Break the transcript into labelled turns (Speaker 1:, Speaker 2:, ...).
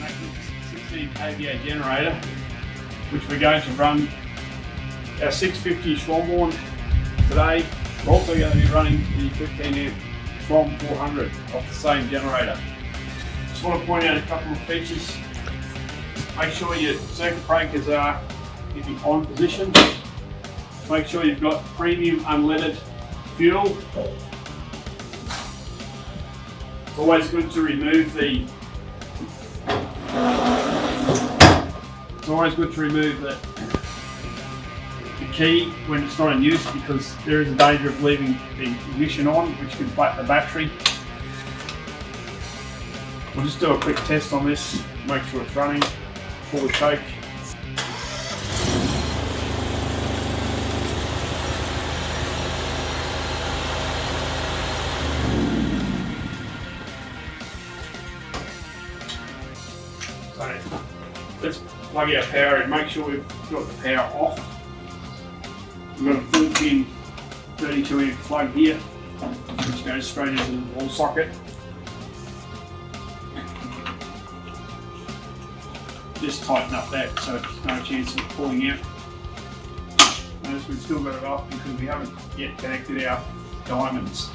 Speaker 1: Makinex 16 kVA generator, which we're going to run our 650 Schwamborn today. We're also going to be running the 15 amp Tromb 400 off the same generator. Just want to point out a couple of features. Make sure your circuit breakers are in the on position. Make sure you've got premium unleaded fuel. It's always good to remove the key when it's not in use, because there is a danger of leaving the ignition on, which can flat the battery. We'll just do a quick test on this, make sure it's running, pull the choke. So let's plug our power in, make sure we've got the power off. We've got a 4-pin 32 amp plug here, which goes straight into the wall socket. Just tighten up that so there's no chance of pulling out. Notice we've still got it off because we haven't yet connected our diamonds.